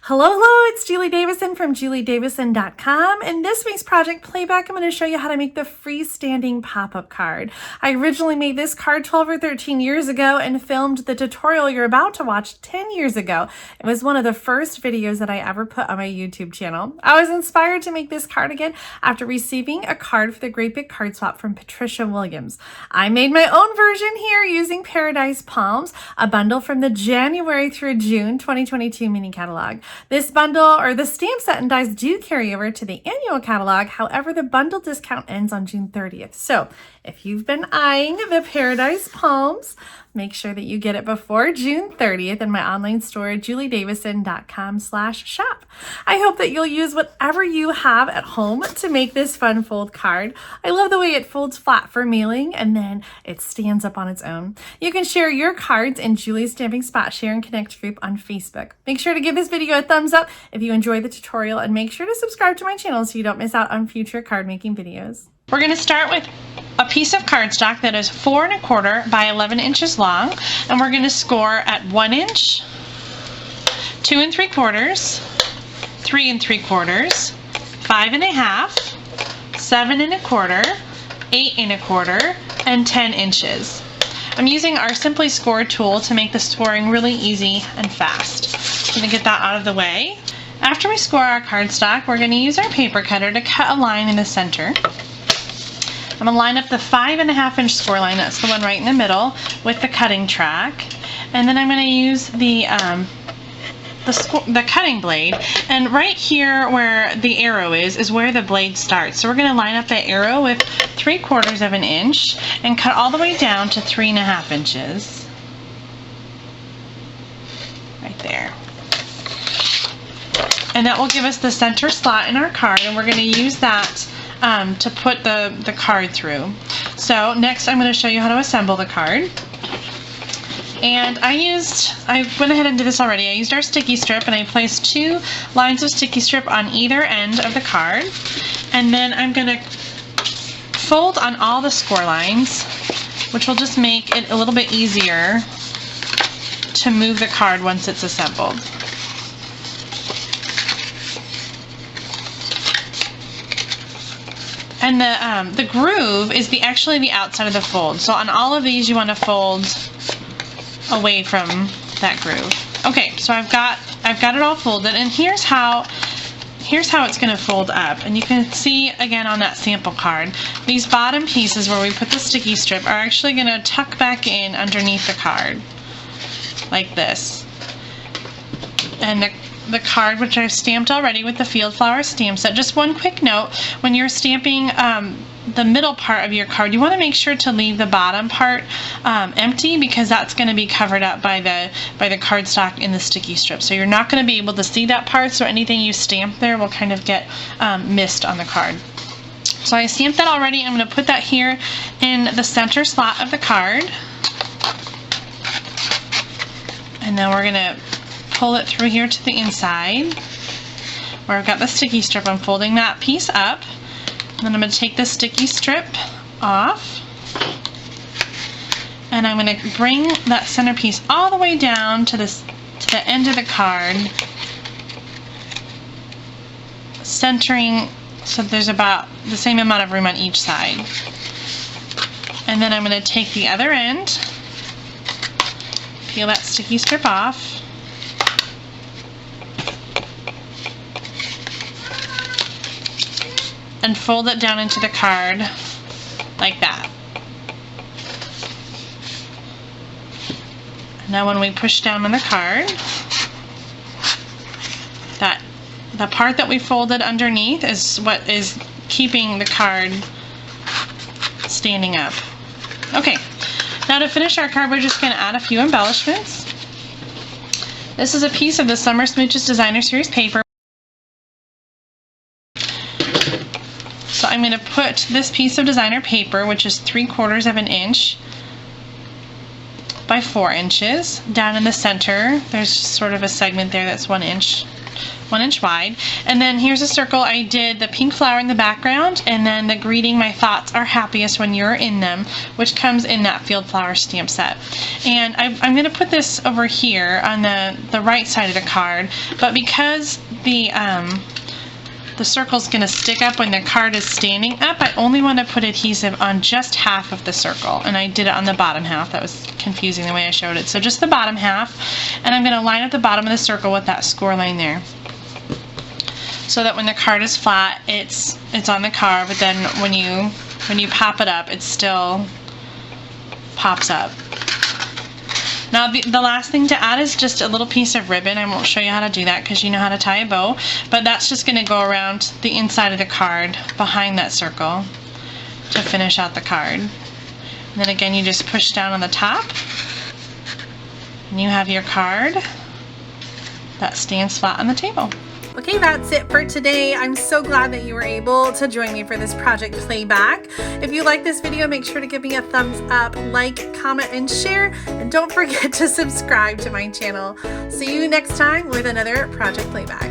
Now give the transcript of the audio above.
Hello, it's Julie Davison from juliedavison.com. In this week's project, Playback, I'm going to show you how to make the freestanding pop-up card. I originally made this card 12 or 13 years ago and filmed the tutorial you're about to watch 10 years ago. It was one of the first videos that I ever put on my YouTube channel. I was inspired to make this card again after receiving a card for the Great Big Card Swap from Patricia Williams. I made my own version here using Paradise Palms, a bundle from the January through June 2022 mini catalog. This bundle, or the stamp set and dies, do carry over to the annual catalog. However, the bundle discount ends on June 30th. So if you've been eyeing the Paradise Palms, make sure that you get it before June 30th in my online store, juliedavison.com/shop. I hope that you'll use whatever you have at home to make this fun fold card. I love the way it folds flat for mailing and then it stands up on its own. You can share your cards in Julie's Stamping Spot Share and Connect group on Facebook. Make sure to give this video a thumbs up if you enjoy the tutorial, and make sure to subscribe to my channel so you don't miss out on future card making videos. We're going to start with a piece of cardstock that is 4 1/4 by 11 inches long, and we're going to score at 1 inch, 2 3/4, 3 3/4, 5 1/2, 7 1/4, 8 1/4, and 10 inches. I'm using our Simply Score tool to make the scoring really easy and fast. I'm going to get that out of the way. After we score our cardstock, we're going to use our paper cutter to cut a line in the center. I'm going to line up the 5 1/2 inch score line, that's the one right in the middle, with the cutting track. And then I'm going to use the cutting blade. And right here where the arrow is where the blade starts. So we're going to line up the arrow with 3/4 of an inch and cut all the way down to 3 1/2 inches. Right there. And that will give us the center slot in our card, and we're going to use that to put the card through. So next I'm going to show you how to assemble the card. And I went ahead and did this already. I used our sticky strip and I placed 2 lines of sticky strip on either end of the card. And then I'm going to fold on all the score lines, which will just make it a little bit easier to move the card once it's assembled. And the groove is actually the outside of the fold. So on all of these you want to fold away from that groove. Okay, so I've got it all folded, and here's how it's going to fold up. And you can see again on that sample card, these bottom pieces where we put the sticky strip are actually going to tuck back in underneath the card like this. And the card, which I've stamped already with the Field Flower stamp set. Just one quick note, when you're stamping the middle part of your card, you want to make sure to leave the bottom part empty, because that's going to be covered up by the cardstock in the sticky strip. So you're not going to be able to see that part, so anything you stamp there will kind of get missed on the card. So I stamped that already. I'm going to put that here in the center slot of the card. And then we're going to pull it through here to the inside where I've got the sticky strip. I'm folding that piece up, and then I'm going to take the sticky strip off, and I'm going to bring that center piece all the way down to the end of the card, centering so there's about the same amount of room on each side. And then I'm going to take the other end, peel that sticky strip off, and fold it down into the card like that. Now when we push down on the card, the part that we folded underneath is what is keeping the card standing up. Okay, now to finish our card, we're just going to add a few embellishments. This is a piece of the Summer Smooches Designer Series paper. So I'm going to put this piece of designer paper, which is 3/4 of an inch by 4 inches, down in the center. There's sort of a segment there that's 1 inch 1" wide. And then here's a circle. I did the pink flower in the background, and then the greeting, "My thoughts are happiest when you're in them," which comes in that field flower stamp set. And I'm going to put this over here on the right side of the card, but because the circle's going to stick up when the card is standing up, I only want to put adhesive on just half of the circle, and I did it on the bottom half. That was confusing the way I showed it. So just the bottom half, and I'm going to line up the bottom of the circle with that score line there, so that when the card is flat, it's on the card, but then when you pop it up, it still pops up. Now the last thing to add is just a little piece of ribbon. I won't show you how to do that because you know how to tie a bow, but that's just going to go around the inside of the card behind that circle to finish out the card. And then again, you just push down on the top, and you have your card that stands flat on the table. Okay, that's it for today. I'm so glad that you were able to join me for this project Playback. If you like this video, make sure to give me a thumbs up, like, comment, and share. And don't forget to subscribe to my channel. See you next time with another Project Playback.